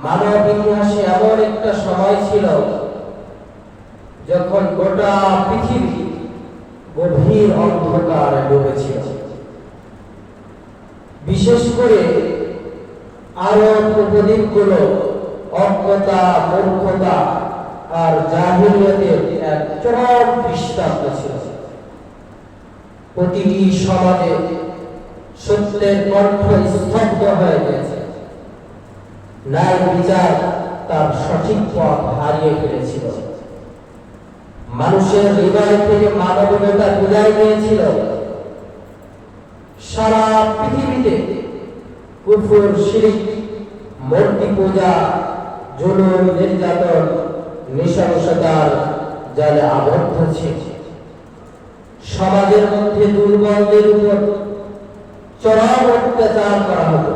মানব ইতিহাসে এমন একটা সময় ছিল যখন গোটা পৃথিবী গভীর অন্ধকারে ডুবেছিল। বিশেষ করে আরব উপদ্বীপগুলো অজ্ঞতা, মূর্খতা আর জাহিলিয়াতের এক চরম দৃষ্টান্ত ছিল। প্রতিটি সমাজে সত্যের কণ্ঠ স্তব্ধ হয়ে গেছে, ন্যায় বিচার তার সঠিক পথ হারিয়ে ফেলেছিল, মানুষের হৃদয় থেকে মানবতা বিদায় নিয়েছিল। সারা পৃথিবীতে কুফর, শিরক, মূর্তি পূজা, জুলুম, নির্যাতন, নৃশংসতার জালে আবদ্ধ ছিল। সমাজের মধ্যে দুর্বলদের উপর চরম অত্যাচার করা হতো।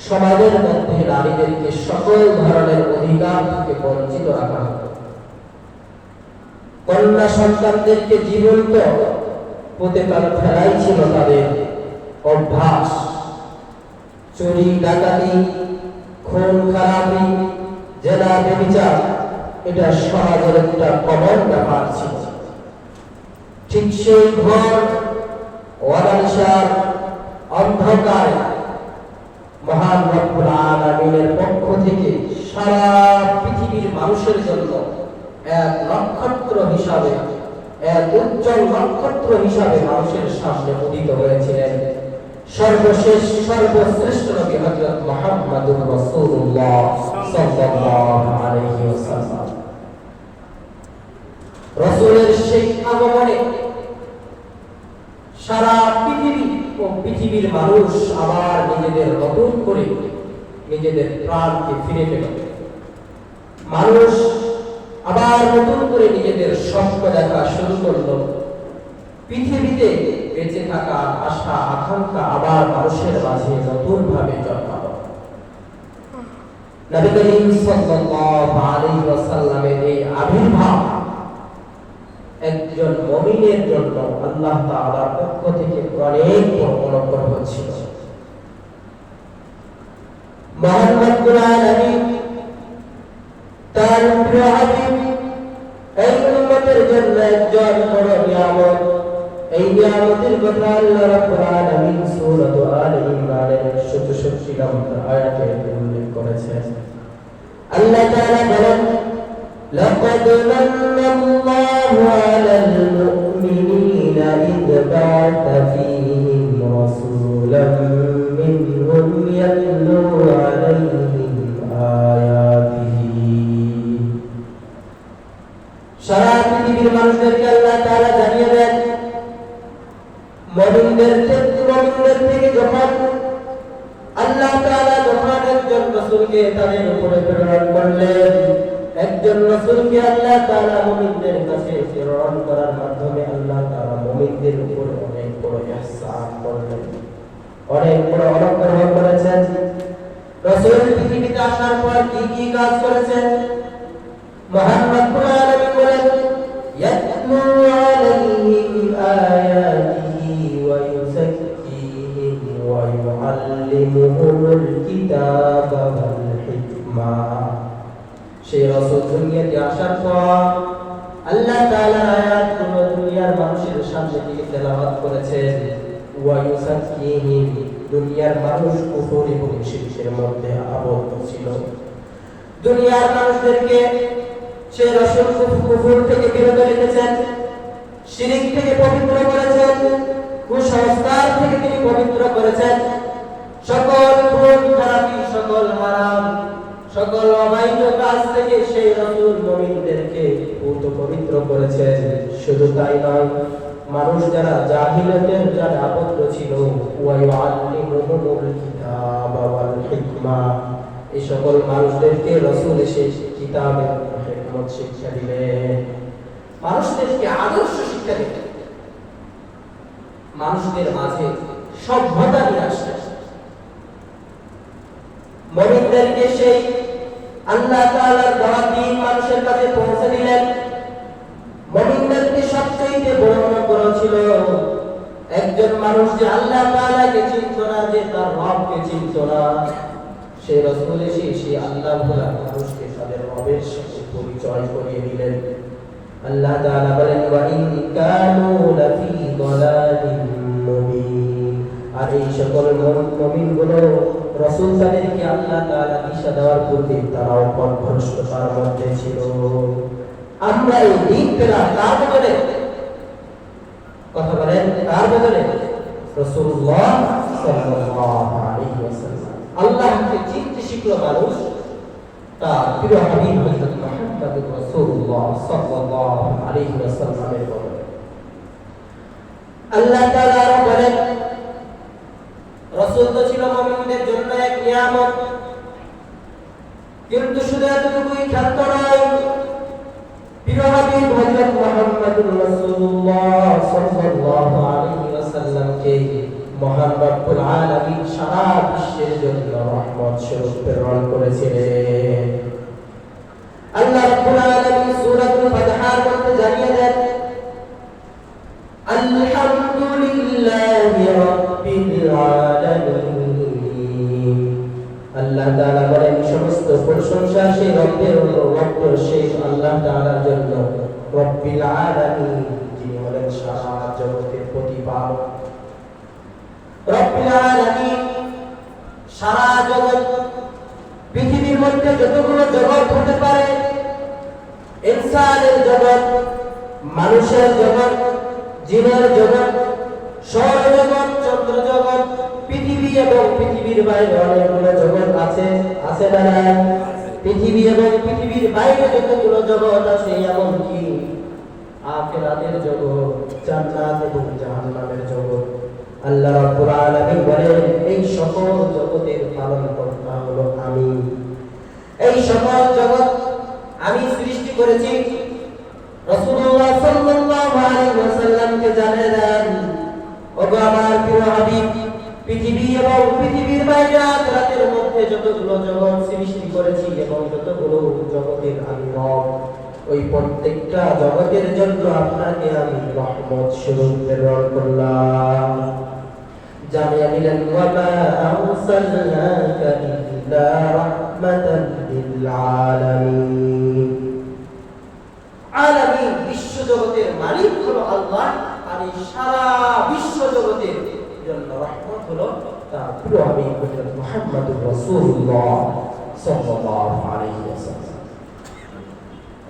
সমাজের মধ্যে নারীদেরকে সকল ধরনের অধিকার থেকে বঞ্চিত রাখা হতো। কন্যা সন্তানদেরকে জীবন্ত প্রতিপাল ফেলাই ছিল তাদের অভ্যাস। চুরি, ডাকাতি, খুন খারাপি, জেনা, ব্যভিচার এটা সমাজের একটা কমন ব্যাপার ছিল। ঠিক সেই ঘর অনানিসার অন্ধকারে মহান রব্বুল আলামিনের পক্ষ থেকে সারা পৃথিবীর মানুষের জন্য এক নক্ষত্র হিসাবে, এক উজ্জ্বল নক্ষত্র হিসাবে মানুষের সামনে উদিত হয়েছিলেন সর্বশেষ সর্বশ্রেষ্ঠ নবী হযরত মুহাম্মদুর রাসূলুল্লাহ সাল্লাল্লাহু আলাইহি ওয়াসাল্লাম। রাসূলের সেই আগমনে সারা পৃথিবী ও পৃথিবীর মানুষ আবার নিজেদের নতুন করে নিজেদের প্রাণকে ফিরে পেল। মানুষ আবার নতুন করে নিজেদের স্বপ্ন দেখা শুরু করলো। পৃথিবীতে বেঁচে থাকার আশা আকাঙ্ক্ষা আবার মানুষের মাঝে নতুন ভাবে জন্মালো। নবী করিম সাল্লাল্লাহু আলাইহি ওয়াসাল্লামের এই আবির্ভাব একজন মুমিনের জন্য আল্লাহ তাআলার পক্ষ থেকে অনেক বড় অনুগ্রহ ছিল। মহান রব্বুল আলামিন তার প্রিয় হাবিব এই উম্মতের জন্য একজন বড় নিয়ামত, এই নিয়ামতের কথা আল্লাহ রাব্বুল আলামিন সূরা আলে ইমরানের 164 নম্বর আয়াতে উল্লেখ করেছেন। আল্লাহ তাআলা বলেন, لقد من الله على المؤمنين إذ بعث فيهم رسولا منهم يتلو عليهم آياته। সারা পৃথিবীর মানুষদেরকে আল্লাহ তাআলা জানিয়ে দেন, মুমিনদের থেকে যখন আল্লাহ তাআলা একজন রাসূলকে তাদের উপরে প্রেরণ করলেন, একজন রাসূলকে আল্লাহ তাআলা মুমিনদের কাছে প্রেরণ করার মাধ্যমে আল্লাহ তাআলা মুমিনদের উপর অনেক বড় ইহসান করলেন, অনেক বড় অনুগ্রহ করেছেন। রাসূল পৃথিবীতে আসার পর কি কি কাজ করেছেন? মহান রব্বুল আলামিন বলেন, ইয়াতলু আলাইহিম আয়াতিহি ওয়া ইউযাক্কিহিম ওয়া ইউআল্লিমুহুমুল কিতাবা ওয়াল হিকমা। সেই রাসূল দুনিয়াতে আসার পর আল্লাহ তাআলার আয়াতগুলো দুনিয়ার মানুষের সামনে দিয়ে তেলাওয়াত করেছেন। ওয়া ইউযাক্কিহিম, দুনিয়ার মানুষ কুফর এবং শিরকের মধ্যে আবদ্ধ ছিল। দুনিয়ার মানুষদেরকে সেই রাসূল কুফর থেকে বিরত রেখেছেন, শিরক থেকে পবিত্র করেছেন, কুসংস্কার থেকে তিনি পবিত্র করেছেন। সকল খুন খারাপি, সকল হারাম, সকল অবৈধ কাজ থেকে সেই রাসূল মুমিনদেরকে পবিত্র করেছেন। শুধু তাই নয়, মানুষ যারা জাহিলিয়াতের যারা আবদ্ধ ছিল, ওয়া ইউআল্লিমুহুমুল কিতাবা ওয়াল হিকমা, এই সকল মানুষদেরকে রাসূল এসে কিতাব এবং হিকমত শিক্ষা দিলেন, মানুষদেরকে আদর্শ শিক্ষা দিলেন, মানুষদের মাঝে সভ্যতা নিয়ে আসলেন। মুমিনদেরকে সেই আল্লাহ তাআলার দাওয়াত দিয়ে মানুষের কাছে পৌঁছে দিলেন। মুমিনদেরকে সবচেয়ে বড় অনুগ্রহ ছিল একজন মানুষ যে আল্লাহ তাআলাকে চিনত না, যে তার রবকে চিনত না, সেই রাসূল এসে সেই আল্লাহ ভোলা মানুষকে তাদের রবের সাথে পরিচয় করিয়ে দিলেন। আল্লাহ তাআলা বলেন ওয়া ইন কানু লাফি দালালিন মুবিন। আর এই সকল মুমিনগুলো রাসূল তাদেরকে আল্লাহ তাআলা দিশা দেওয়ার পূর্বে তারাও পথভ্রষ্টতার মধ্যে ছিল। আমরা এই দিন পেলাম কার বদলে? কথা বলেন কার বদলে? রাসূলুল্লাহ সাল্লাল্লাহু আলাইহি ওয়াসাল্লাম। আল্লাহকে চিনতে শিখলো মানুষ তার প্রিয় হাবিব হযরত মুহাম্মদুর রাসূলুল্লাহ সাল্লাল্লাহু আলাইহি ওয়াসাল্লামের বদলে। আল্লাহ তাআলা বলেন রাসূল তো ছিল মুমিনদের জন্য এক নিয়ামত, কিন্তু শুধু এতটুকুই ক্ষান্ত নয়, প্রিয় হাবিব হযরত মুহাম্মদুর রাসূলুল্লাহ সাল্লাল্লাহু আলাইহি ওয়াসাল্লামকে মহান রব্বুল আলামিন সারা বিশ্বের জন্য রহমত স্বরূপ প্রেরণ করেছিলেন। আল্লাহ রব্বুল আলামিন সূরাতুল ফাতহার মধ্যে জানিয়ে দেন আলহামদুলিল্লাহি রাব্বিল আলামিন। আল্লাহ তাআলা বলেন সমস্ত প্রশংসা সেই রব্বের সেই আল্লাহ তাআলার জন্য, রব্বিল আলামিন যিনি হলেন সারা জগতের প্রতিপালক। রব্বিল আলামিন সারা জগৎ, পৃথিবীর মধ্যে যতগুলো জগৎ হতে পারে, ইনসানের জগৎ, মানুষের জগৎ, জিনের জগৎ, সৌরজগৎ, চন্দ্র জগৎ, পৃথিবী এবং পৃথিবীর বাইরে অনেকগুলো জগৎ আছে, আছে না নাই? পৃথিবী এবং পৃথিবীর বাইরে যতগুলো জগৎ আছে, এমনকি আখিরাতের জগৎ, জান্নাত এবং জাহান্নামের জগৎ, আল্লাহ রাব্বুল আলামিন বলেন এই সকল জগতের পালনকর্তা হলো আমি। এই সকল জগৎ আমি সৃষ্টি করেছি। রাসূলুল্লাহ সাল্লাল্লাহু আলাইহি ওয়াসাল্লামকে জানিয়ে দেন, ওগো আমার প্রিয় হাবিব, পৃথিবী এবং পৃথিবীর বাইরে আখিরাতের মধ্যে যতগুলো জগৎ সৃষ্টি করেছি এবং যতগুলো জগতের আমি রব, ওই প্রত্যেকটা জগতের জন্য আপনাকে আমি রহমত স্বরূপ প্রেরণ করলাম। জানিয়ে দিলেন ওয়া মা আরসালনাকা ইল্লা রাহমাতাল লিল আলামিন। আলামিন বিশ্ব জগতের মালিক হলো আল্লাহ, আর এই সারা বিশ্ব জগতের জন্য রহমত হলো তার প্রিয় হাবিব হযরত মুহাম্মদুর রাসূলুল্লাহ সাল্লাল্লাহু আলাইহি ওয়াসাল্লাম।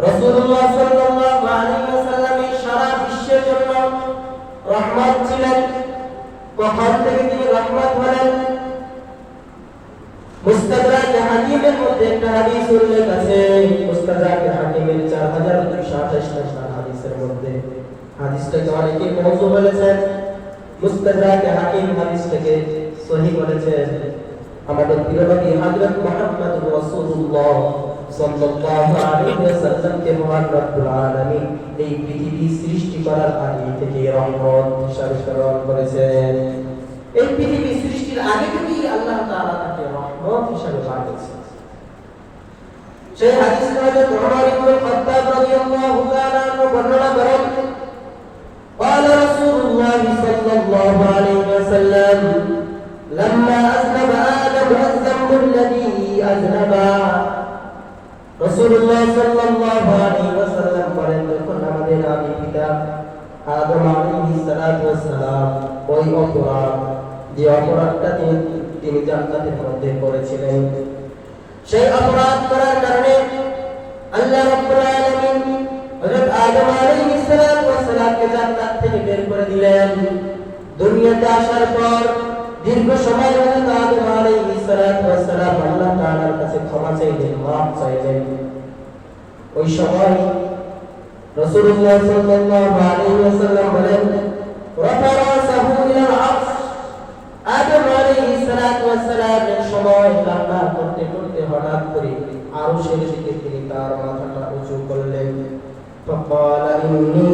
রাসূলুল্লাহ সাল্লাল্লাহু আলাইহি ওয়াসাল্লাম এই সারা বিশ্বের জন্য রহমত ছিলেন। কখন থেকে তিনি রহমত হলেন? মুস্তাদরাক হাকিমের মধ্যে একটা হাদিস উল্লেখ আছে। মুস্তাদরাক হাকিমের 4228 নম্বর হাদিসের মধ্যে হাদিসটাকে অনেকে মওযু বলেছেন, মুস্তাদরাক হাকিম হাদিসটাকে সহিহ বলেছেন। আমাদের প্রিয় নবী হযরত মুহাম্মদুর রাসূলুল্লাহ সাল্লাল্লাহু আলাইহি ওয়াসাল্লামকে মহান রব্বুল আলামিন এই পৃথিবী সৃষ্টি করার আগে থেকে রহমত হিসাবে প্রেরণ করেছেন। এই পৃথিবী সৃষ্টির আগে থেকেই আল্লাহ তাআলা তাকে রহমত হিসাবে পাঠিয়েছেন। সেই হাদিসে হযরত ওমর ইবনে খাত্তাব রাদিয়াল্লাহু তাআলা আনহু বর্ণনা করেন, قال رسول الله صلى الله عليه وسلم لما أذنب آدم الذنب الذي أذنبه। রাসূলুল্লাহ সাল্লাল্লাহু আলাইহি ওয়াসাল্লাম বলেন, যখন আমাদের আদি পিতা আদম আলাইহিস সালাতু ওয়াস সালাম ওই অপরাধ, যে অপরাধটা তিনি জান্নাতের মধ্যে করেছিলেন, সেই অপরাধ করার কারণে আল্লাহ রাব্বুল আলামিন হযরত আদম আলাইহিস সালাতু ওয়াস সালামকে জান্নাত থেকে বের করে দিলেন। দুনিয়াতে আসার পর দীর্ঘ সময় হযরত আদম আলাইহিস সালাতু ওয়াস সালাম আল্লাহ তাআলার কাছে ক্ষমা চাইলেন, মাফ চাইলেন। ওই সময় রাসূলুল্লাহ সাল্লাল্লাহু আলাইহি ওয়াসাল্লাম বলেন, রাফারাসাহু ইলা আরশ। আদম আলাইহিস সালাতু ওয়াস সালামের সময় কান্না করতে করতে হঠাৎ করে আরশের দিকে তিনি তার মাথাটা উঁচু করলেন। فقال إني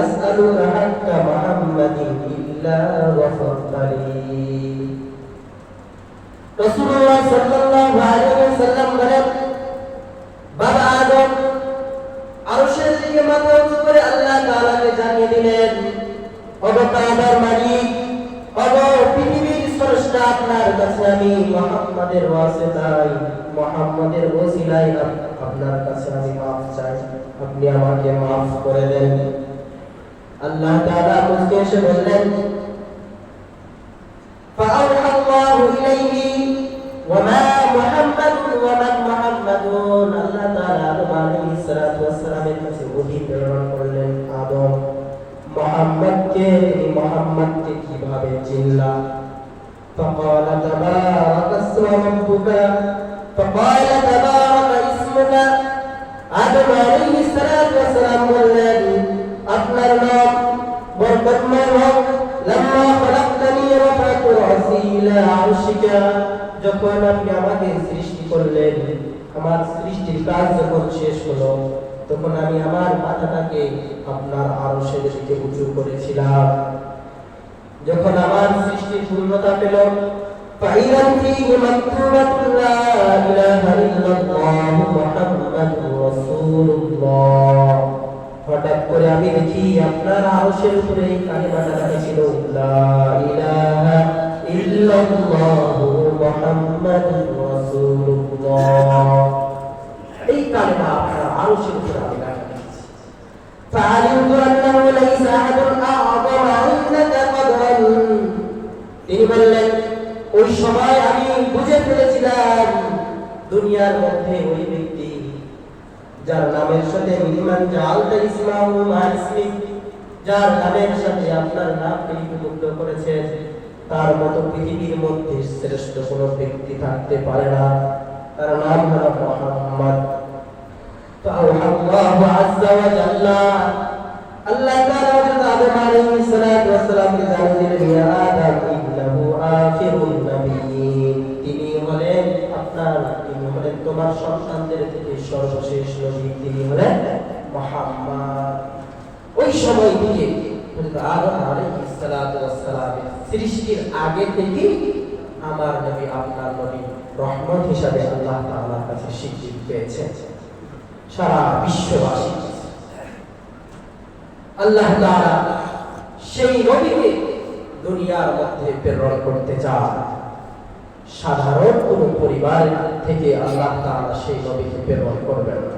أسألك حق محمد إلا غفرت لي। রাসূলুল্লাহ সাল্লাল্লাহু আলাইহি ওয়াসাল্লাম বলেন, বাবা আদম আরশের দিকে মাথা উঁচু করে আল্লাহ তাআলাকে জানিয়ে দিলেন, ওগো কাবার মালিক, ওগো পৃথিবীর স্রষ্টা, আপনার কাছে আমি মুহাম্মাদের ওয়াসিলায় মুহাম্মাদের ওসিলায় আপনার কাছে আমি maaf চাই, আপনি আমাকে maaf করে দেন। আল্লাহ তাআলা মুসকে এসে বললেন فأوحى الله إليه وما محمد وما محمد আল্লাহ তাআলা আদম আলাইহিস সালাতু ওয়াস সালামের কাছে ওহী প্রেরণ করলেন। আদম মুহাম্মদকে কিভাবে চিনলা? فقال تبارك اسم ربك فقال تبارك اسمك আদম আলাইহিস সালাতু ওয়াস সালাম বললেন আপনার নাম বরকতময় হোক। লাম্মা খলাকতানি রাফাতু রাসি ইলা আরশিকা যখন আপনি আমাকে সৃষ্টি করলেন, আমার সৃষ্টির কাজ যখন শেষ হলো, তখন আমি আমার মাথাটাকে আপনার আরশের দিকে উঁচু করেছিলাম। যখন আমার সৃষ্টির পূর্ণতা পেল, ফাইদান ফীহি মাকতুবাতুন লা ইলাহা ইল্লাল্লাহু মুহাম্মাদুর রাসূলুল্লাহ, হঠাৎ করে আমি দেখি আপনার আরশের উপরে এই কালিমাটা লেখা ছিল লা ইলাহা ইল্লাল্লাহু মুহাম্মাদুর রাসূলুল্লাহ। এই কালিমা আপনার আরশের উপরে আমি লেখা দেখেছি। ফাআলিমতু আন্নাহু লাইসা আহাদুন আ'যামা ইন্নাকা কদরান, তিনি বললেন ওই সময় আমি বুঝে ফেলেছিলাম দুনিয়ার মধ্যে ওই ব্যক্তি যার নামের সাথে মিনিমান জাআলতা ইসমাহু মা ইসমিক, যার নামের সাথে আপনার নামকে লিপিবদ্ধ করেছেন, তার মতো পৃথিবীর মধ্যে শ্রেষ্ঠ কোনো ব্যক্তি থাকতে পারে না, তার নাম হলো মুহাম্মদ। فأوحى الله عز وجل আল্লাহ তাআলা আদম আলাইহিস সালাতু ওয়াস সালামকে জানিয়ে দিলেন ইয়া আদম ইন্নাহু আখিরুন নাবিয়্যিন, তিনি হলেন তোমার সন্তানদের থেকে সর্বশেষ নবী, তিনি হলেন মুহাম্মদ। ওই সময় থেকে আদম আলাইহিস সালাতু ওয়াস সালামের সৃষ্টির আগে থেকে আমার নবী আপনার নবী রহমত হিসাবে আল্লাহ তাআলার কাছে স্বীকৃতি পেয়েছেন সারা বিশ্ববাসী। আল্লাহ তাআলা সেই নবীকে দুনিয়ার মধ্যে প্রেরণ করতে চান। সাধারণ কোন পরিবার থেকে আল্লাহ তাআলা সেই নবীকে প্রেরণ করবেন না।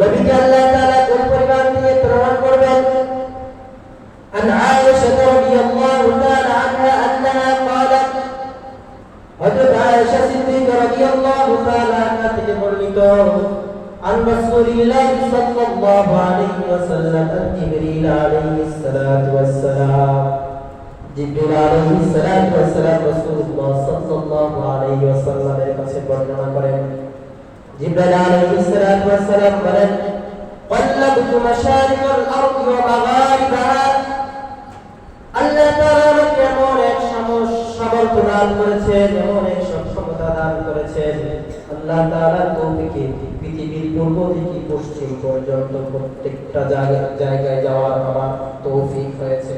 নবীকে আল্লাহ তাআলা কোন পরিবার থেকে প্রেরণ করবেন? আন আয়েশা রাদিয়াল্লাহু তাআলা আনহা আন্নাহা ক্বালাত, হযরত আয়েশা সিদ্দিকা রাদিয়াল্লাহু তাআলা আনহা থেকে বর্ণিত عن رسول الله صلى الله عليه وسلم عن جبريل عليه الصلاة والسلام জিবরিল আলাইহিস সালাতু ওয়াস সালাম রাসূলুল্লাহ সাল্লাল্লাহু আলাইহি ওয়াসাল্লামের কাছে বর্ণনা করেন। জিবরিল আলাইহিস সালাতু ওয়াস সালাম বলেন قلبت مشارق الارض ومغاربها, আল্লাহ তাআলা আমাকে এমন এক সামর্থ্য দান করেছেন, এমন এক সক্ষমতা দান করেছেন, আল্লাহ তাআলার তৌফিকে পৃথিবীর পূর্ব থেকে পশ্চিম পর্যন্ত প্রত্যেকটা জায়গায় যাওয়ার আমার তৌফিক হয়েছে।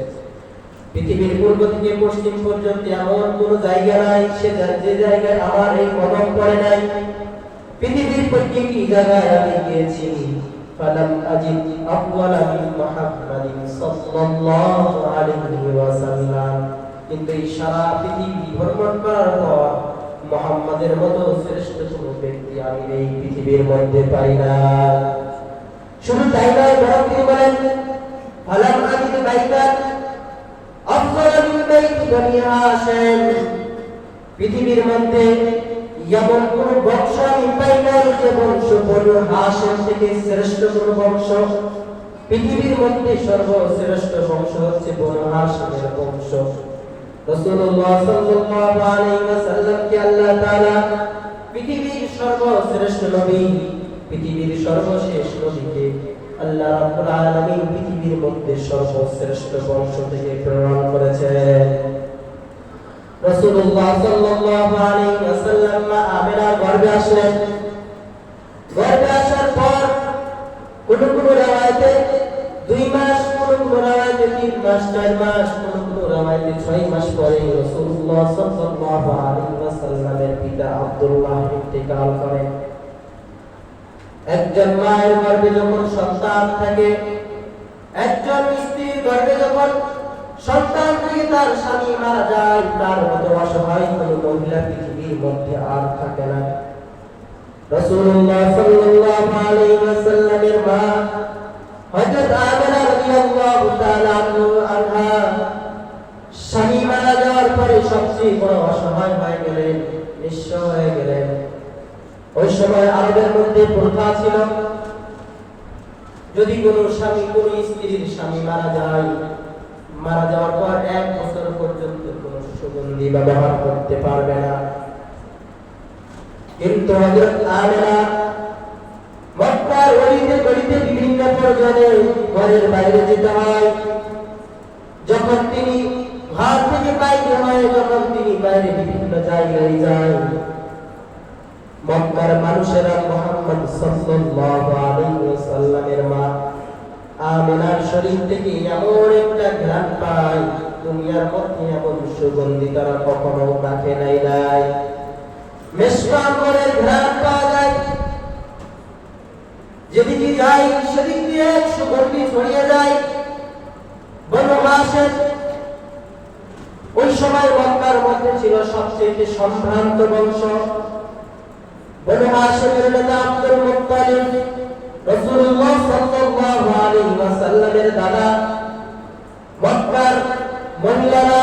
পৃথিবীর পূর্ব থেকে পশ্চিম পর্যন্ত এমন কোনো জায়গা নাই যে জায়গায় আমার এই কদম পড়ে নাই। পৃথিবীর প্রত্যেকটি জায়গায় আমি গিয়েছি, ফালাম আজিদ আফওয়ালা মিন মুহাম্মাদিন সাল্লাল্লাহু আলাইহি ওয়াসাল্লাম, কিন্তু এই সারা পৃথিবী ভ্রমণ করার পর মুহাম্মাদের মতো শ্রেষ্ঠ কোনো ব্যক্তি আমি এই পৃথিবীর মধ্যে পাই না। শুধু তাই নয়, বরং তিনি বলেন ফালাম আজিদ বাইতান আফদাল মিন বাইতি বনি হাশিম, পৃথিবীর মধ্যে এমন কোন বংশ আমি পাই নাই যে বংশ বনি হাশিম থেকে শ্রেষ্ঠ কোন বংশ। পৃথিবীর মধ্যে সর্বশ্রেষ্ঠ বংশ হচ্ছে বনি হাশিমের বংশ। রাসূলুল্লাহ সাল্লাল্লাহু আলাইহি ওয়াসাল্লামকে আল্লাহ তাআলা পৃথিবীর সর্বশ্রেষ্ঠ নবী, পৃথিবীর সর্বশেষ নবীকে আল্লাহ রাব্বুল আলামিন পৃথিবীর মধ্যে সর্বশ্রেষ্ঠ বংশ থেকে প্রেরণ করেছেন। রাসূলুল্লাহ সাল্লাল্লাহু আলাইহি ওয়াসাল্লাম আমিনার গর্ভে আসলেন। গর্ভে আসার পর কোন কোন রাওয়ায়াতে 2 মাস, কোন কোন রাওয়ায়াতে 3 মাস, 4 মাস, কোন কোন রাওয়ায়াতে 6 মাস পরে রাসূলুল্লাহ সাল্লাল্লাহু আলাইহি ওয়াসাল্লামের পিতা আব্দুল্লাহ ইন্তেকাল করেন। একজন মায়ের গর্ভে যখন সন্তান থাকে, একজন স্ত্রীর গর্ভে যখন সন্তান থেকে তার স্বামী মারা যায়, তার মতো অসহায় কোনো মহিলা পৃথিবীর মধ্যে আর থাকে না। রাসূলুল্লাহ সাল্লাল্লাহু আলাইহি ওয়াসাল্লামের মা হযরত আমিনা রাদিয়াল্লাহু তাআলা আনহা স্বামী মারা যাওয়ার পরে সবচেয়ে বড় অসহায় হয়ে গেলেন, নিঃস্ব হয়ে গেলেন। ওই সময় আরবের মধ্যে প্রথা ছিল, যদি কোনো স্বামী কোনো স্ত্রীর স্বামী মারা যায়, মারা যাওয়ার পর 1 বছর পর্যন্ত কোনো সুগন্ধি ব্যবহার করতে পারবে না। কিন্তু হযরত আমিনা মক্কার অলিতে গলিতে বিভিন্ন পর্যায়ে ঘরের বাইরে যেতে হয়। যখন তিনি ঘর থেকে বাইরে হয়, যখন তিনি বাইরে বিভিন্ন জায়গায় যায়, মক্কার মানুষেরা মুহাম্মদ সাল্লাল্লাহু আলাইহি ওয়াসাল্লামের মা আমিনার শরীর থেকে এমন একটা ঘ্রাণ পায়, দুনিয়ার মধ্যে এমন সুগন্ধি তারা কখনো দেখে নাই। মেশকামের ঘ্রাণ পাওয়া যায়, যেদিকে যাই সেদিক দিয়ে সুগন্ধি ছড়িয়ে যায়। বনু হাশিম ওই সময় মক্কার মধ্যে ছিল সবচেয়ে সম্ভ্রান্ত বংশ। বনু হাশিমের নেতা আব্দুল মুত্তালিব রাসূলুল্লাহ সাল্লাল্লাহু আলাইহি ওয়াসাল্লামের দাদা। মক্কার মহিলারা,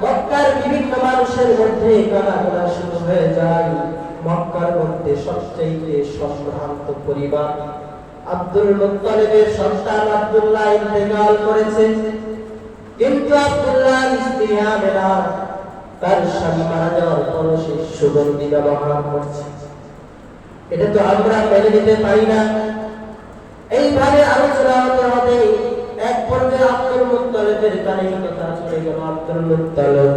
মক্কার বিভিন্ন মানুষের মধ্যে কানাঘোষা শুরু হয়ে যায়, মক্কার মধ্যে সবচেয়ে সম্ভ্রান্ত পরিবার আব্দুল মুত্তালিবের সন্তান আব্দুল্লাহ ইন্তেকাল করেছে। কিন্তু আব্দুল্লাহর স্ত্রী আমিনা তার স্বামী মারা যাওয়ার পর সে সুগন্ধি ব্যবহার করছে। এটা তো আমরা মেনে নিতে পারি না। এইভাবে আলোচনা হতে হবে, এক পর্যায়ে আব্দুল মুত্তালিবের কানে কথা চলে গেল। আব্দুল মুত্তালিব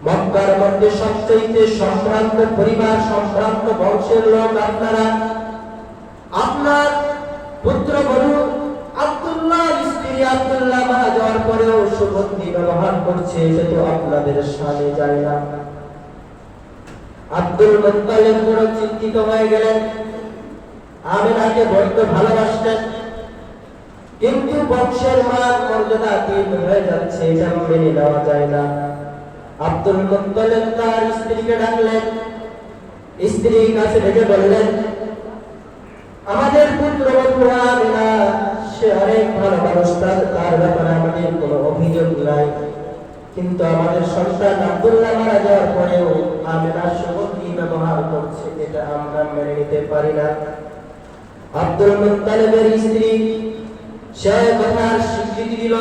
মক্কার মধ্যে সবচেয়ে সম্ভ্রান্ত পরিবার, সম্ভ্রান্ত বংশের লোক। আপনার পুত্র বনু আব্দুল্লাহর স্ত্রী আব্দুল্লাহ মারা যাওয়ার পরেও সুগন্ধি ব্যবহার করছে, এটা তো আপনাদের শানে যায় না। আব্দুল মুত্তালিব বড় চিন্তিত হয়ে গেলেন। আমিনাকে বড্ড ভালোবাসতেন, কিন্তু বংশের মান মর্যাদা তিন হয়ে যাচ্ছে, এটা মেনে নেওয়া যায় না। আব্দুল মুত্তালিব তার স্ত্রীকে ডাকলেন, স্ত্রীর কাছে ডেকে বললেন, আমাদের পুত্রবধূ আমিনা সে অনেক ভালো মানুষ, তার ব্যাপারে আমাদের কোনো অভিযোগ নাই, কিন্তু আমাদের সন্তান আব্দুল্লাহ মারা যাওয়ার পরেও আমিনা সুগন্ধি ব্যবহার করছে, এটা আমরা মেনে নিতে পারি না। আব্দুল মুত্তালিবের স্ত্রী সে কথার স্বীকৃতি দিল।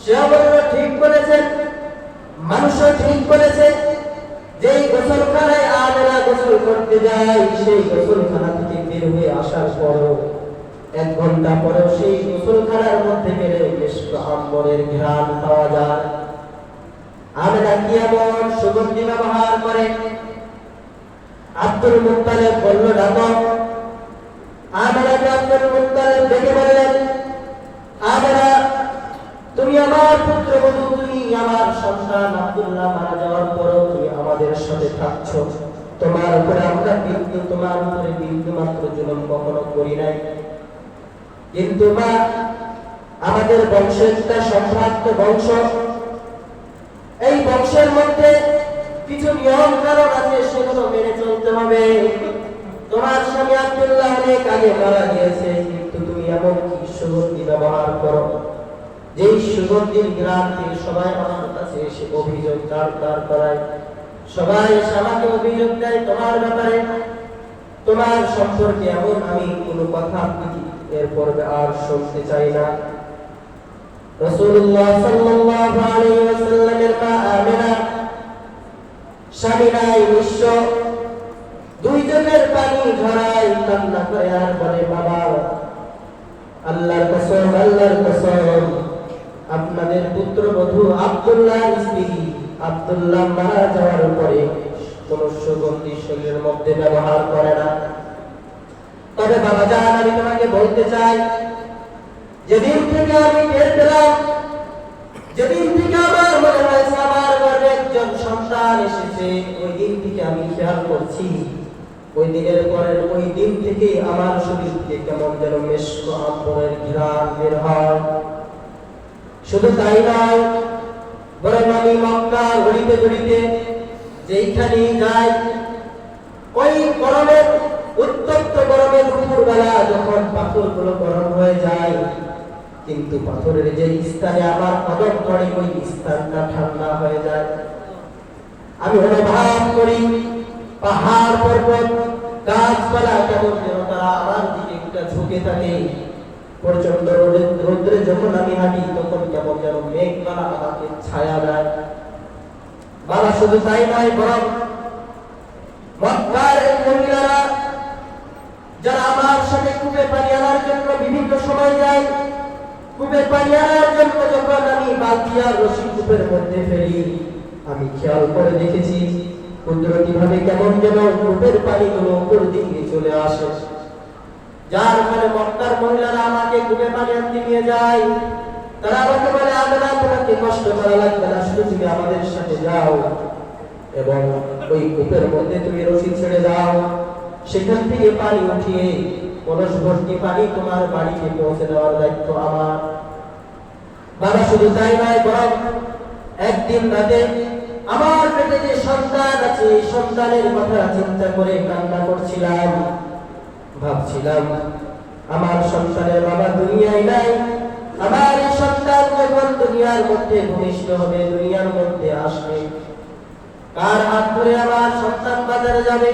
সে বলল, ঠিক বলেছেন, মানুষও ঠিক বলেছে। যেই গোসলখানায় আমিনা গোসল করতে যায়, সেই গোসলখানা থেকে বের হয়ে আসার পরও 1 ঘন্টা পরেও সেই গোসলখানার মধ্যে গেলে মিশক আম্বরের ঘ্রাণ পাওয়া যায়। আমিনা কি এমন সুগন্ধি ব্যবহার করে? আব্দুল মুত্তালিব বলল, ডাকো। আমিনাকে আব্দুল মুত্তালিব ডেকে বললেন, আমিনা, তুমি আমার পুত্রবধূ, তুমি আমার সন্তান। আব্দুল্লাহ মারা যাওয়ার পরও তুমি আমাদের সাথে থাকছো, তোমার উপরে আমরা তোমার উপরে বিন্দু মাত্র জুলুম কখনো করি নাই। কিন্তু মা, আমাদের বংশের একটা সম্ভ্রান্ত বংশ, এই বংশের মধ্যে কিছু নিয়ম কানুন আছে, সেগুলো মেনে চলতে হবে। তোমার স্বামী আব্দুল্লাহ অনেক আগে মারা গিয়েছে, কিন্তু তুমি এমন কি সুগন্ধি ব্যবহার করো, যেই সুগন্ধির ঘ্রাণ থেকে সবাই আমার কাছে এসে অভিযোগ দাঁড় করায়, সবাই এসে আমাকে অভিযোগ দেয় তোমার ব্যাপারে, তোমার সম্পর্কে এমন আমি কোনো কথা এর পূর্বে আর শুনতে চাই না। রাসূলুল্লাহ সাল্লাল্লাহু আলাইহি ওয়াসাল্লামের মা আমিনা স্বামী নাই, নিঃস্ব, 2 চোখের পানি ঝরায়, কান্না করে আর বলে, বাবা, আল্লাহর কসম, আল্লাহর কসম, আপনাদের পুত্রবধূ আব্দুল্লাহর স্ত্রী আব্দুল্লাহ মারা যাওয়ার পরে কোন সুগন্ধি শরীরের মধ্যে ব্যবহার করে না। তবে বাবা জান, আমি তোমাকে বলতে চাই, যেদিন থেকে আমি টের পেলাম, যেদিন থেকে আমার মনে হয়েছে আমার গর্ভে একজন সন্তান এসেছে, ওই দিন থেকে আমি খেয়াল করছি, ওই দিনের পরের ওই দিন থেকে আমার শরীর থেকে কেমন যেন মিশক আম্বরের ঘ্রাণ বের হয়। শুধু তাই নয়, বরং আমি মক্কা গড়িতে গড়িতে যেইখানেই যাই, ওই গরমের উত্তপ্ত গরমের দুপুরবেলা যখন পাথরগুলো গরম হয়ে যায়, কিন্তু পাথরের যে স্থানে আমার কদম পড়ে ওই স্থানটা ঠান্ডা হয়ে যায়। আমি অনুভব করি পাহাড় পর্বত গাছপালা কেমন যেন তারা আমার দিকে একটা ঝুঁকে থাকে। প্রচন্ড রোদ্রে যখন আমি হাঁটি তখন কেমন যেন মেঘমালা আমাকে ছায়া দেয়। বাবা শুধু তাই নয়, বরং মক্কার এই মহিলারা যারা আমার সাথে কূপে পানি আনার জন্য বিভিন্ন সময় যায়, কূপে পানি আনার জন্য যখন আমি বালতি আর রশি কূপের মধ্যে ফেলি, আমি খেয়াল করে দেখেছি কুদরতি ভাবে কেমন যেন কূপের পানিগুলো উপর দিকে চলে আসে। যার ফলে মক্কার মহিলারা আমাকে কূপে পানি আনতে নিয়ে যায়। তারা আমাকে বলে, আমরা তোমাকে কষ্ট করা লাগবে না, শুধু তুমি আমাদের সাথে যাও এবং ওই কূপের মধ্যে তুমি রশি ছেড়ে দাও, সেখান থেকে পানি উঠিয়ে কলস ভর্তি পানি তোমার বাড়িতে পৌঁছে দেওয়ার দায়িত্ব আমার। বাবা শুধু তাই নয়, বরং একদিন রাতে আমার পেটে যে সন্তান আছে, সন্তানের কথা চিন্তা করে কান্না করছিলাম। ভাবছিলাম আমার সন্তানের বাবা দুনিয়ায় নাই, আমার এই সন্তান যখন দুনিয়ার মধ্যে ভূমিষ্ঠ হবে, দুনিয়ার মধ্যে আসবে, কার হাত ধরে আমার সন্তান বাজারে যাবে,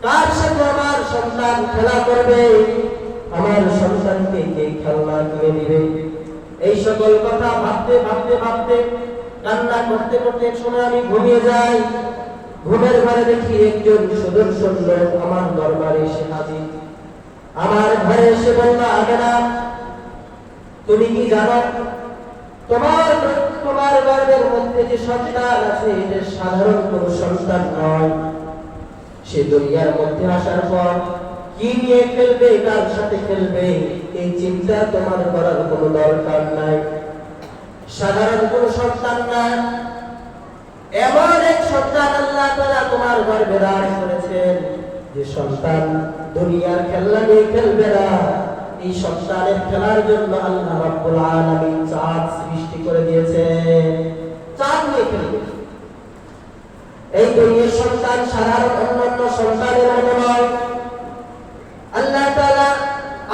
কার সাথে আমার সন্তান খেলা করবে, আমার সন্তানকে কে খেলনা কিনে দিবে। এই সকল কথা ভাবতে ভাবতে ভাবতে কান্না করতে করতে এক সময় আমি ঘুমিয়ে যাই। ঘুমের ঘরে দেখি একজন সুদর্শন লোক আমার দরবারে এসে হাজির। আমার ঘরে এসে বলল, আমেনা, তুমি কি জানো তোমার গর্ভের মধ্যে যে সন্তান আছে এটা সাধারণ কোনো সন্তান নয়। সে দুনিয়ার মধ্যে আসার পর কি নিয়ে খেলবে, কার সাথে খেলবে, এই চিন্তা তোমার করার কোনো দরকার নাই। সাধারণ কোনো সন্তান না, এমন এক সন্তান আল্লাহ তাআলা তোমার গর্ভে দান করেছেন যে সন্তান দুনিয়ার খেলনা নিয়ে খেলবে না। এই সন্তানের খেলার জন্য আল্লাহ রাব্বুল আলামিন চাঁদ সৃষ্টি করে দিয়েছেন, চাঁদ নিয়ে খেলবে। এই দুনিয়ার সন্তান সাধারণ অন্যান্য সন্তানের মতো নয়। আল্লাহ তাআলা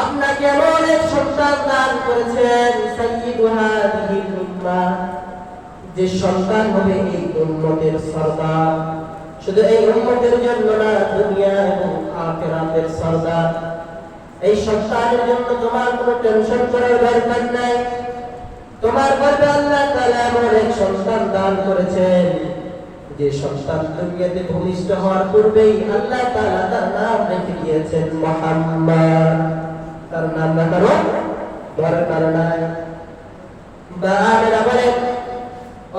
আপনাকে এমন এক সন্তান দান করেছেন, সাইয়্যিদু হাযিহিল উম্মাহ, যে সন্তান হবে এই উম্মতের সরদার। শুধু এই উম্মতের জন্য না, দুনিয়া এবং আখিরাতের সরদার। এই সন্তানের জন্য তোমার কোনো টেনশন করার দরকার নাই। তোমার গর্ভে আল্লাহ তাআলা এমন এক সন্তান দান করেছেন যে সন্তান দুনিয়াতে ভূমিষ্ঠ হওয়ার পূর্বেই আল্লাহ তাআলা তার নাম রেখে দিয়েছেন মুহাম্মদ। তার নাম রাখারও দরকার নাই। বাবারা বলেন,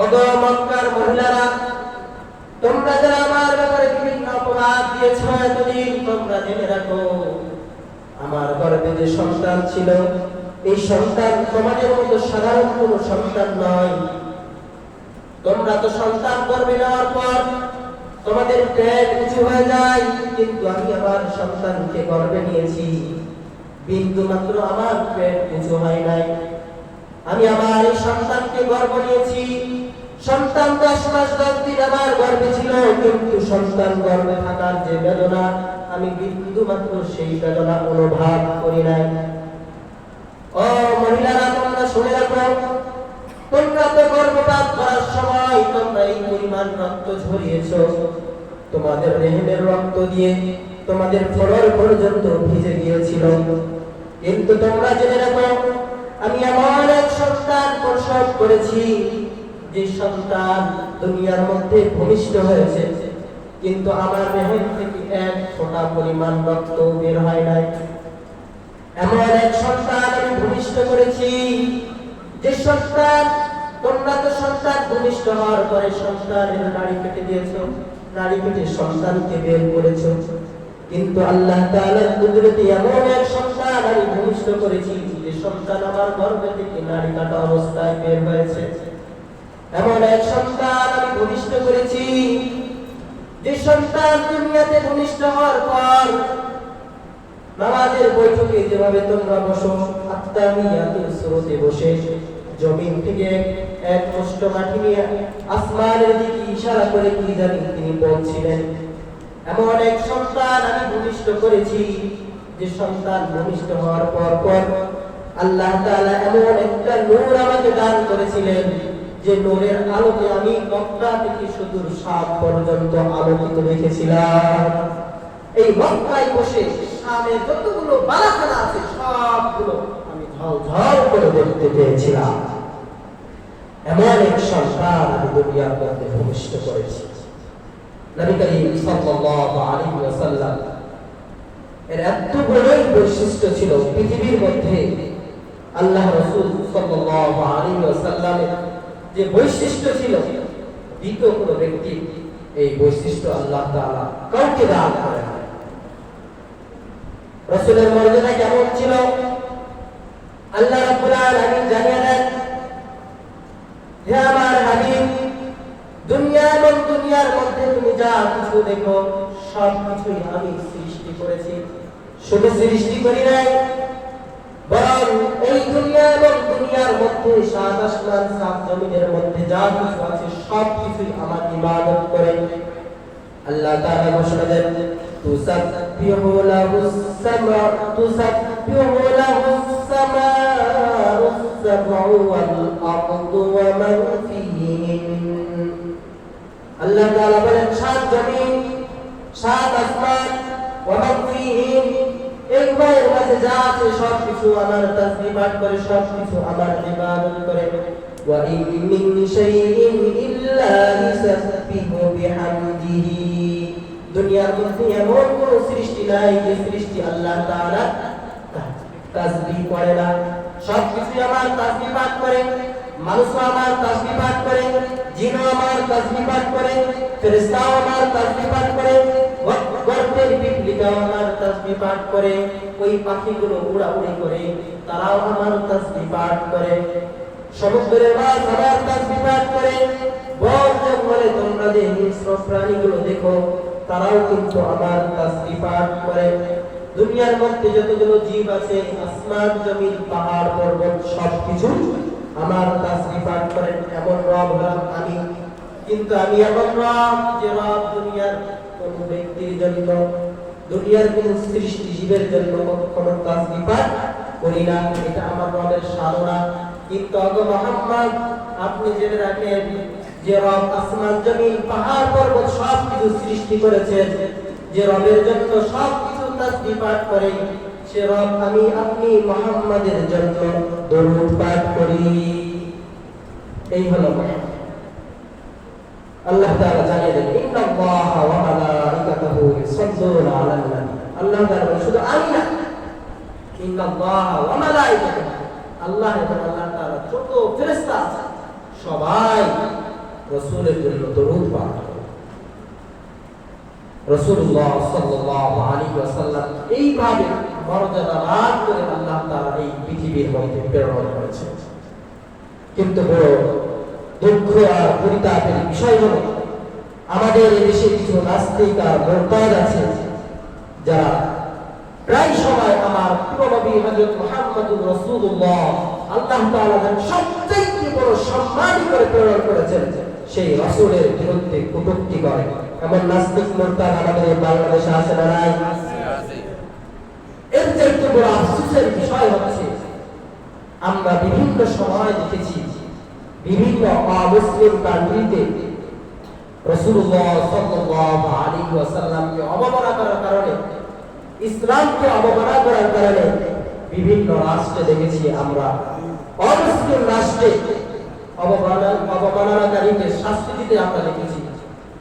ওগো মক্কার মহিলারা, তোমরা যারা আমার ব্যাপারে বিভিন্ন অপবাদ দিয়েছ এতদিন, তোমরা জেনে রাখো আমার গর্ভে যে সন্তান ছিল এই সন্তান তোমাদের মতো সাধারণ কোনো সন্তান নয়। তোমরা তো সন্তান গর্ভে নেওয়ার পর তোমাদের পেট উঁচু হয়ে যায়, কিন্তু আমি আমার সন্তানকে গর্ভে নিয়েছি, বিন্দু মাত্র আমার পেট উঁচু হয় নাই। আমি আমার এই সন্তানকে গর্ভ নিয়েছি, সন্তান 10 মাস 10 দিন আমার গর্ভে ছিল, কিন্তু সন্তান গর্ভে থাকার যে বেদনা আমি বিন্দু মাত্র সেই বেদনা অনুভব করি নাই। ও মহিলারা, তোমরা শুনে রাখো, তোমরা তো গর্ভপাত করার সময় তোমরা এই পরিমাণ রক্ত ঝরিয়েছ, তোমাদের রেহেমের রক্ত দিয়ে তোমাদের ফলর পর্যন্ত ভিজে গিয়েছিল। কিন্তু তোমরা জেনে রাখো, আমি এমন এক সন্তান প্রসব করেছি যে সন্তান দুনিয়ার মধ্যে ভূমিষ্ঠ হয়েছে, কিন্তু আমার রেহেম থেকে এক ফোঁটা পরিমাণ রক্ত বের হয় নাই। এমন এক সন্তান আমি ভূমিষ্ঠ করেছি যে সন্তান, তোমরা তো সন্তান ভূমিষ্ঠ হওয়ার পরে সন্তানের নাড়ি কেটে দিয়েছ, নাড়ি কেটে সন্তানকে বের করেছ, কিন্তু আল্লাহ তাআলার কুদরতে এমন এক সন্তান আমি ভূমিষ্ঠ করেছি যে সন্তান আমার গর্ভ থেকে নাড়ি কাটা অবস্থায় বের হয়েছে। এমন এক সন্তান আমি ভূমিষ্ঠ করেছি যে সন্তান দুনিয়াতে ভূমিষ্ঠ হওয়ার পর নামাজের বৈঠকে যেভাবে তোমরা বসো, আত্তাহিয়াতুস সুরতে বসে জমিন থেকে এক মুষ্ঠ মাটি নিয়ে আসমানের দিকে ইশারা করে কি জানি তিনি বলছিলেন, এমন এক সন্তান আমি ভূমিষ্ঠ করেছি যে সন্তান ভূমিষ্ঠ হওয়ার পর আল্লাহ তাআলা এমন একটা নূর আমাকে দান করেছিলেন যে নূরের আলোকে আমি মক্কা থেকে সুদূর শাম পর্যন্ত আলোকিত রেখেছিলাম। এই মক্কায় বসে শামে যতগুলো বালাখানা আছে সবগুলো আমি ঝলঝল করে দেখতে পেয়েছিলাম। এমন এক সন্তান আমি দুনিয়ার মধ্যে ভূমিষ্ঠ করেছি। নবী করিম সাল্লাল্লাহু আলাইহি ওয়াসাল্লাম এর এত বড়ই বৈশিষ্ট্য ছিল পৃথিবীর মধ্যে আল্লাহ রাসূল সাল্লাল্লাহু আলাইহি ওয়াসাল্লামের যে বৈশিষ্ট্য ছিল দ্বিতীয় কোনো ব্যক্তি এই বৈশিষ্ট্য আল্লাহ তাআলা কাউকে দান করেন না। রাসূলের মর্যাদা কেমন ছিল আল্লাহ রাব্বুল আলামিন জানিয়ে দেন, হে আমার হাবিব, দুনিয়ার মধ্যে তুমি যা কিছু দেখো সব কিছুই আমি সৃষ্টি করেছি। শুধু সৃষ্টি করি নাই, বরং এই দুনিয়ার মধ্যে সাত আসমান সাত জমিনের মধ্যে যা কিছু আছে সব কিছুই আমার ইবাদত করে। আল্লাহ তাআলা ঘোষণা দেন, তুসাব্বিহু লাহুস সামাউস সাবউ ওয়াল আরদু ওয়া মান ফীহিন। আল্লাহ তাআলা বলেন, সাত জমিন সাত আসমান ওয়া মান ফীহিন, এই উভয়ের মাঝে যা আছে সব কিছু আমার তাসবিহ পাঠ করে, সব কিছু আমার ইবাদত করে। ওয়া ইন মিন শাইইন ইল্লা ইউসাব্বিহু বিহামদিহি, দুনিয়ার মধ্যে এমন কোন সৃষ্টি নাই যে সৃষ্টি আল্লাহ তাআলা তাসবিহ করে না। সব কিছু আমার তাসবিহ পাঠ করে, মানুষ আমার তাসবিহ পাঠ করে, জিন আমার তাসবিহ পাঠ করে, ফেরেশতাও আমার তাসবিহ পাঠ করে, গর্তের পিপলিকাও আমার তাসবিহ পাঠ করে, ওই পাখিগুলো উড়াউড়ি করে তারাও আমার তাসবিহ পাঠ করে, সমুদ্রের মাছ আমার তাসবিহ পাঠ করে, বন জঙ্গলে তোমরা যে হিংস্র প্রাণীগুলো দেখো তারাও কিন্তু আমার তাসবিহ পাঠ করে। দুনিয়ার মধ্যে যতগুলো জীব আছে, আসমান জমিন পাহাড় পর্বত সবকিছু আমার তাসবিহ পাঠ করেন। এমন রব হলাম আমি। কিন্তু আমি এমন রব যে রব দুনিয়ার কোন ব্যক্তির জন্য, দুনিয়ার কোন সৃষ্টি জীবের জন্য কখনো তাসবিহ পাঠ করি না। এটা আমার রবের সাধনা। কিন্তু ওগো মুহাম্মদ, আপনি জেনে রাখেন যে রব আসমান জমিন পাহাড় পর্বত সবকিছু সৃষ্টি করেছেন, যে রবের জন্য সবকিছু তাসবিহ পাঠ করে, সে রব আমি আপনি মুহাম্মাদের জন্য দরুদ পাঠ করি। এই হলো আল্লাহ তাআলা জানিয়ে দেন, ইন্নাল্লাহা ওয়া মালাইকাতাহু ইউসাল্লুনা আলান নবী। আল্লাহ তাআলা শুধু আমি না, ইন্নাল্লাহা ওয়া মালাইকাতাহু, আল্লাহ এবং আল্লাহ তাআলা যত ফেরেশতা আছে সবাই রাসূলের জন্য দরুদ পাঠ করে। রাসূলুল্লাহ সাল্লাল্লাহু আলাইহি ওয়াসাল্লাম এইভাবে মর্যাদা লাভ করে আল্লাহ তাআলা এই পৃথিবীর মধ্যে প্রেরণ করেছেন। কিন্তু বড় দুঃখ আর পরিতাপের বিষয় হলো আমাদের দেশে কিছু নাস্তিক আর মুরতাদ আছে যারা প্রায় সময় আমার প্রিয় নবী হযরত মুহাম্মদুর রাসূলুল্লাহ আল্লাহ তাআলা সবচেয়ে বড় সম্মান করে প্রেরণ করেছেন সেই রাসূলের বিরুদ্ধে কটূক্তি করে। এমন নাস্তিক মুরতাদ আমাদের বাংলাদেশে আছে না নাই? এর চাইতে বড় আফসোসের বিষয় হচ্ছে আমরা বিভিন্ন সময় দেখেছি বিভিন্ন অমুসলিম কান্ট্রিতে রাসূলুল্লাহ সাল্লাল্লাহু আলাইহি ওয়াসাল্লামকে অবমাননা করার কারণে, ইসলামকে অবমাননা করার কারণে বিভিন্ন রাষ্ট্রে দেখেছি আমরা অমুসলিম রাষ্ট্রে অবমাননাকারীকে শাস্তি দিতে আমরা দেখেছি।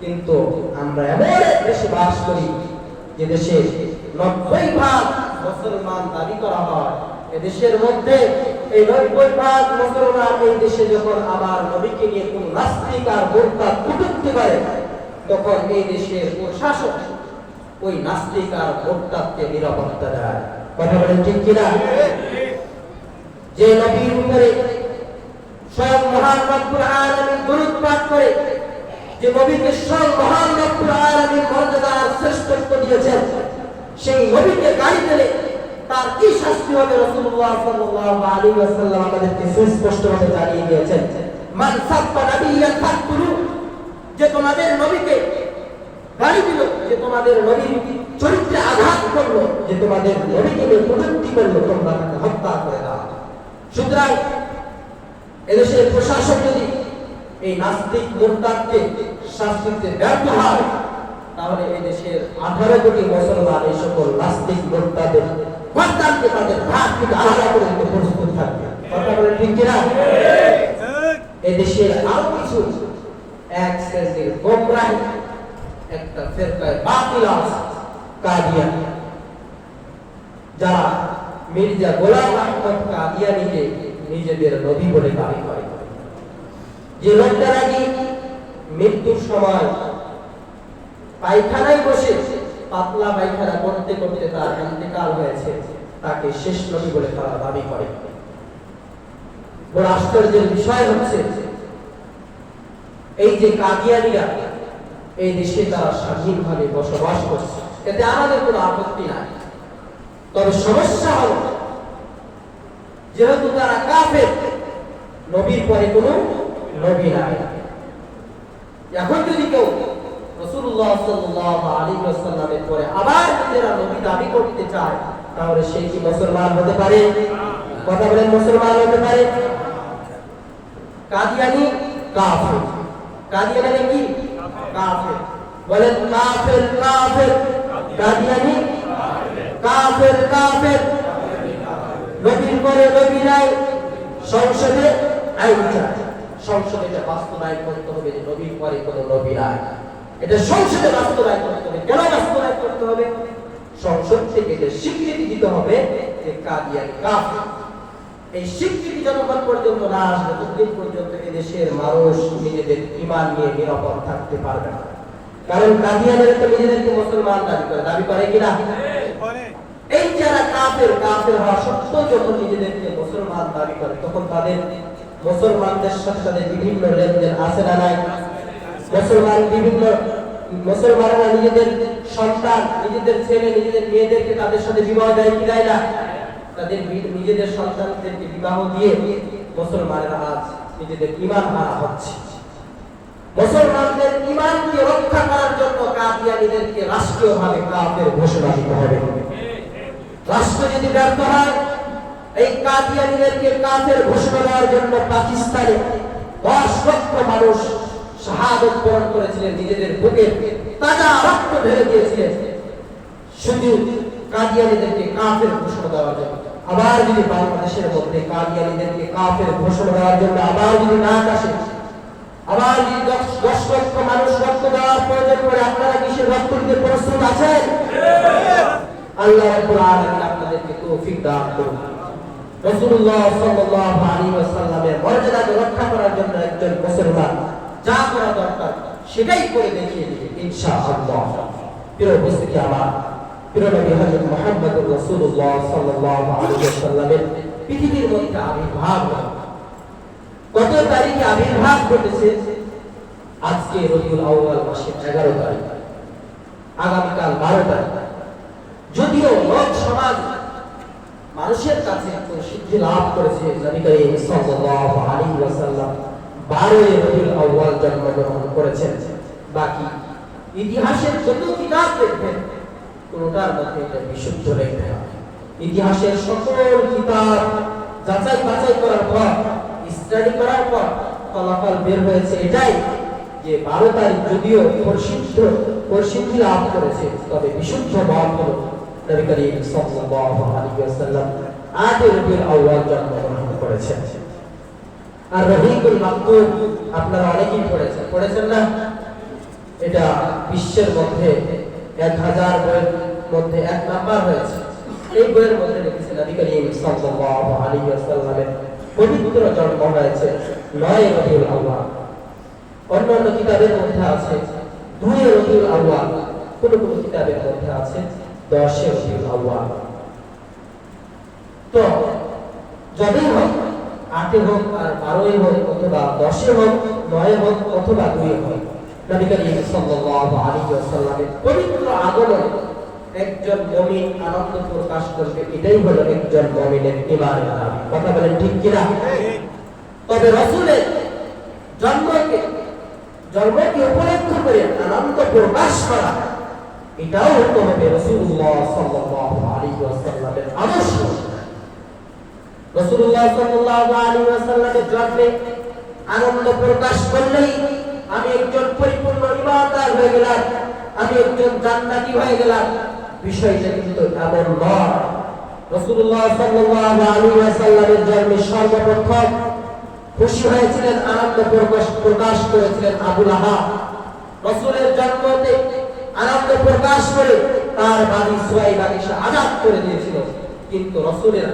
কিন্তু আমরা এমন এক দেশে বাস করি যে দেশে 90% মুসলমান দাবি করা হয়। এদেশের মধ্যে এই 90% মুসলমান এই দেশে যখন আমার নবীকে নিয়ে কোন নাস্তিক আর মুরতাদ কটূক্তি করে, তখন এই দেশের প্রশাসন ওই নাস্তিক আর মুরতাদকে নিরাপত্তা দেয়। কথা বলেন ঠিক কিনা? যে নবীর উপরে স্বয়ং মহান রব্বুল আলামিন দরুদ পাঠ করে, যে নবীকে স্বয়ং মহান রব্বুল আলামিন মর্যাদা আর শ্রেষ্ঠত্ব দিয়েছেন, সেই নবীকে গালি দিলে তার কি শাস্তি হবে রাসূলুল্লাহ সাল্লাল্লাহু আলাইহি ওয়াসাল্লাম আমাদেরকে সুস্পষ্টভাবে জানিয়ে দিয়েছেন। মান সাব্বা নাবিয়্যান ফাকতুলু, যে তোমাদের নবীকে গালি দিল, যে তোমাদের নবীর চরিত্রে আঘাত করলো, যে তোমাদের নবীকে কটূক্তি করলো, তোমরা তাকে হত্যা করে দাও। সুতরাং এদেশের প্রশাসন যদি এই নাস্তিক মুরতাদকে শাস্তি দিতে ব্যর্থ হয়, তাহলে এই দেশের 18 কোটি মুসলমান এই সকল নাস্তিক মুরতাদের গর্দানকে তাদের ভাত থেকে আলাদা করে দিতে প্রস্তুত থাকবে। কথা বলেন ঠিক কিনা? এই দেশের আরো কিছু এক শ্রেণীর গোমরাহ একটা ফিরকায়ে বাতিল আছে, কাদিয়ানী, যারা মির্জা গোলাম আহমদ কাদিয়ানীকে নিজেদের নবী বলে দাবি করে। যে লোকটা নাকি মৃত্যুর সময় পায়খানায় বসে পাতলা পায়খানা করতে করতে তার ইন্তেকাল হয়েছে, তাকে শেষ নবী বলে তারা দাবি করে। বড় আশ্চর্যের বিষয় হচ্ছে এই যে কাদিয়ানীরা এই দেশে তারা স্বাধীনভাবে বসবাস করছে, এতে আমাদের কোনো আপত্তি নাই। তবে সমস্যা হলো যেহেতু তারা কাফের, নবীর পরে কোনো নবী নাই। এখন যদি কেউ রাসূলুল্লাহ সাল্লাল্লাহু আলাইহি ওয়াসাল্লামের পরে আবার নিজেরা নবী দাবি করতে চায়, তাহলে সে কি মুসলমান হতে পারে? কথা বলেন, মুসলমান হতে পারে? কাদিয়ানী কাফের। কাদিয়ানী কি? কাফের। বলেন কাফের, কাফের। কাদিয়ানী কাফের, কাফের। নবীর পরে নবী নাই, সংসদে আইন চায়, সংসদে এটা বাস্তবায়ন করতে হবে যে নবীর পরে কোনো নবী নাই। এটা সংসদে বাস্তবায়ন করতে হবে। কেন বাস্তবায়ন করতে হবে? সংসদ থেকে এটা স্বীকৃতি দিতে হবে যে কাদিয়ানী কাফের। এই স্বীকৃতি যতক্ষণ পর্যন্ত না আসবে, ততদিন পর্যন্ত এদেশের মানুষ নিজেদের ঈমান নিয়ে নিরাপদ থাকতে পারবে না। কারণ কাদিয়ানীরা তো নিজেদেরকে মুসলমান দাবি করে কিনা? এই যারা কাফের, কাফের হওয়া সত্ত্বেও যখন নিজেদেরকে মুসলমান দাবি করে, তখন তাদের মুসলমানদের সাথে তাদের বিভিন্ন লেনদেন আছে না নাই? মুসলমানরা নিজেদের সন্তান, নিজেদের ছেলে, নিজেদের মেয়েদেরকে তাদের সাথে বিবাহ দেয় কি দেয় না? তাদের নিজেদের সন্তানদেরকে বিবাহ দিয়ে মুসলমানরা আজ নিজেদের ঈমান হারা হচ্ছে। মুসলমানদের ঈমানকে রক্ষা করার জন্য কাদিয়ানীদেরকে রাষ্ট্রীয়ভাবে কাফের ঘোষণা দিতে হবে। রাষ্ট্র যদি ব্যর্থ হয়, এই কাদিয়ানীদেরকে কাফের ঘোষণা দেওয়ার জন্য পাকিস্তানে 10 লক্ষ মানুষ শাহাদত বরণ করেছিলেন, নিজেদের বুকের তাজা রক্ত ঢেলে দিয়েছিলেন শুধু কাদিয়ানীদেরকে কাফের ঘোষণা দেওয়ার জন্য। আবার যদি বাংলাদেশের মধ্যে কাদিয়ানীদেরকে কাফের ঘোষণা দেওয়ার জন্য আবার যদি না আসে, আবার যদি 10 লক্ষ মানুষ রক্ত দেওয়ার প্রয়োজন পড়ে, আপনারা কি সে রক্ত দিতে প্রস্তুত আছেন? আল্লাহ রাব্বুল আলামিন আপনাদেরকে তৌফিক দান করুন। রাসূলুল্লাহ সাল্লাল্লাহু আলাইহি ওয়াসাল্লামের মর্যাদাকে রক্ষা করার জন্য একজন মুসলমান যা করা দরকার সেটাই করে দেখিয়ে দিবে ইনশাআল্লাহ। প্রিয় উপস্থিতি, আমার প্রিয় নবী হযরত মুহাম্মদুর রাসূলুল্লাহ সাল্লাল্লাহু আলাইহি ওয়াসাল্লামের পৃথিবীর মধ্যে আবির্ভাব কত তারিখে আবির্ভাব ঘটেছে? আজকে রবিউল আউয়াল মাসের 11 তারিখ, আগামীকাল 12 তারিখ। যদিও লোক সমাজ মানুষের কাছে প্রসিদ্ধি লাভ করেছে নবী করিম সাল্লাল্লাহু আলাইহি ওয়াসাল্লাম 12 রবিউল আউয়াল জন্মগ্রহণ করেছেন, বাকি ইতিহাসের যত কিতাব দেখবেন কোনটার মধ্যে এটা বিশুদ্ধ লেখা। ইতিহাসের সকল কিতাব যাচাই বাছাই করার পর, স্টাডি করার পর ফলাফল বের হয়েছে এটাই যে 12 তারিখ যদিও প্রসিদ্ধি লাভ করেছে, তবে বিশুদ্ধ মত হলো নবী করিম সাল্লাল্লাহু আলাইহি ওয়াসাল্লাম 8 রবিউল আউয়াল জন্মগ্রহণ করেছেন। আর রহিকুল মাকতুম আপনারা অনেকেই পড়েছেন না? এটা বিশ্বের মধ্যে 1000 বইয়ের মধ্যে 1 নাম্বার হয়েছে। এই বইয়ের মধ্যে লিখেছে নবী করিম সাল্লাল্লাহু আলাইহি ওয়াসাল্লামের পবিত্র জন্ম হয়েছে 9 রবিউল আউয়াল। অন্যান্য কিতাবের মধ্যে আছে 2 রবিউল আউয়াল, কোন কোন কিতাবের মধ্যে আছে 10 রবিউল আউয়াল। তো যদি হোক 8 হোক আর 12 হোক অথবা 10 হোক 9 হোক অথবা 2 হোক, নবী করিম সাল্লাল্লাহু আলাইহি ওয়াসাল্লামের পবিত্র আগমন একজন মুমিন আনন্দ প্রকাশ করবে, এটাই হলো একজন মুমিনের ঈমানের দাবি। কথা বলেন ঠিক কিনা? তবে রাসূলের জন্মকে উপলক্ষ করে আনন্দ প্রকাশ করা, এটাও হতে হবে রাসূলুল্লাহ সাল্লাল্লাহু আলাইহি ওয়াসাল্লামের আদর্শ। রাসূলুল্লাহ সাল্লাল্লাহু আলাইহি ওয়াসাল্লামের জন্মে আনন্দ প্রকাশ করলেই আমি একজন পরিপূর্ণ ঈমানদার হয়ে গেলাম, আমি একজন জান্নাতি হয়ে গেলাম, বিষয়টা কিন্তু এমন নয়। রাসূলুল্লাহ সাল্লাল্লাহু আলাইহি ওয়াসাল্লামের জন্মে সর্বপ্রথম খুশি হয়েছিলেন, আনন্দ প্রকাশ করেছিলেন আবু লাহাব। রাসূলের জন্মতে আনন্দ প্রকাশ করে তার বাদী সুয়াইব সে আযাদ করে দিয়েছিল। কিন্তু রাসূলের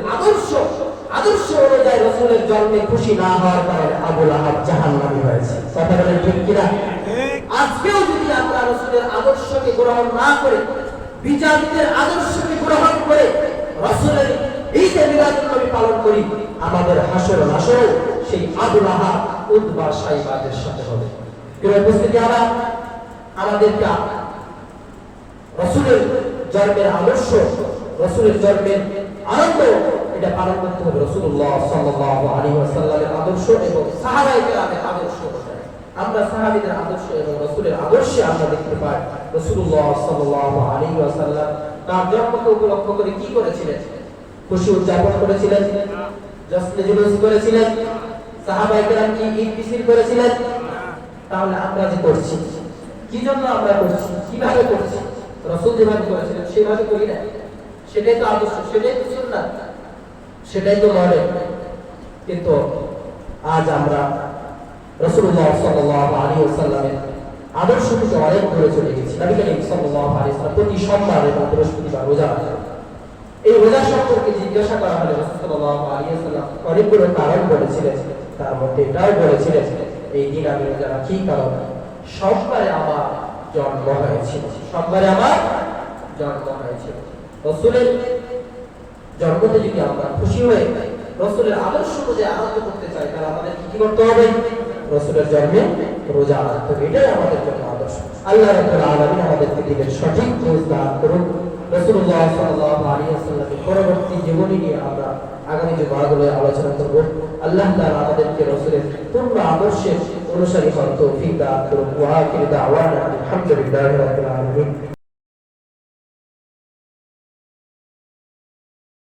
আদর্শ অনুযায়ী রাসূলের জন্মে খুশি না হওয়ার কারণে আবু লাহাব জাহান্নামী হয়েছে। কথা বলেন ঠিক কিনা? আজকেও যদি আমরা রাসূলের আদর্শকে গ্রহণ না করে, বিজাতিদের আদর্শকে গ্রহণ করে রাসূলের এই যে মিলাদুন নবী পালন করি, আমাদের হাসর নাসর সেই আবু লাহাব উতবা সাইবাদের সাথে হবে। প্রিয় উপস্থিতি, আমাদেরকে রাসূলের জন্মের আদর্শ, রাসূলের জন্মের আনন্দ, এটা পালন করতে হবে রাসূলুল্লাহ সাল্লাল্লাহু আলাইহি ওয়াসাল্লামের আদর্শ এবং সাহাবায়ে কেরামের আদর্শ। আমরা সাহাবীদের আদর্শ এবং রাসূলের আদর্শে আমরা দেখতে পাই রাসূলুল্লাহ সাল্লাল্লাহু আলাইহি ওয়াসাল্লাম তার জন্মকে উপলক্ষ করে কি করেছিলেন? খুশি উদযাপন করেছিলেন, জশ্নে জুলুস করেছিলেন, সাহাবায়ে কেরাম কি ঈদ মিছিল করেছিলেন? তাহলে আমরা যে করছি, কি জন্য আমরা করছি, কিভাবে করছি? রাসূল যেভাবে করেছিলেন সেভাবে করি না, সেটাই তো আদর্শ, সেটাই তো সুন্নাত, সেটাই তো মডেল। কিন্তু আজ আমরা রাসূলুল্লাহ সাল্লাল্লাহু আলাইহি ওয়াসাল্লামের আদর্শ থেকে অনেক দূরে চলে গেছি। নবী করিম সাল্লাল্লাহু আলাইহি ওয়াসাল্লাম প্রতি সোমবার এবং বৃহস্পতিবার রোজা রাখেন। এই রোজা সম্পর্কে জিজ্ঞাসা করা হলে রাসূল সাল্লাল্লাহু আলাইহি ওয়াসাল্লাম অনেকগুলো কারণ বলেছিলেন। তার মধ্যে এটাও বলেছিলেন, এই দিন আমি রোজা রাখি কারণ সোমবারে আমার জন্ম হয়েছিল, সোমবারে আমার জন্ম হয়েছিল। রাসূলের জন্মতে যদি আমরা খুশি হয়ে রাসূলের আদর্শ অনুযায়ী আনন্দ করতে চাই, তাহলে আমাদের কি করতে হবে? রাসূলের জন্মে রোজা রাখতে হবে, এটাই আমাদের জন্য আদর্শ। আল্লাহ রাব্বুল আলামিন আমাদেরকে দিলেন সঠিক বুঝ দান করুন। রাসূলুল্লাহ সাল্লাল্লাহু আলাইহি ওয়াসাল্লামের পরবর্তী জীবনী নিয়ে আমরা আগামী জুমাগুলোয় আলোচনা করব। আল্লাহ তাআলা আমাদেরকে রাসূলের পূর্ণ আদর্শের অনুসারী হওয়ার তৌফিক দান করুন। ওয়া আখিরু দাওয়ানা আলহামদুলিল্লাহি রাব্বিল আলামিন।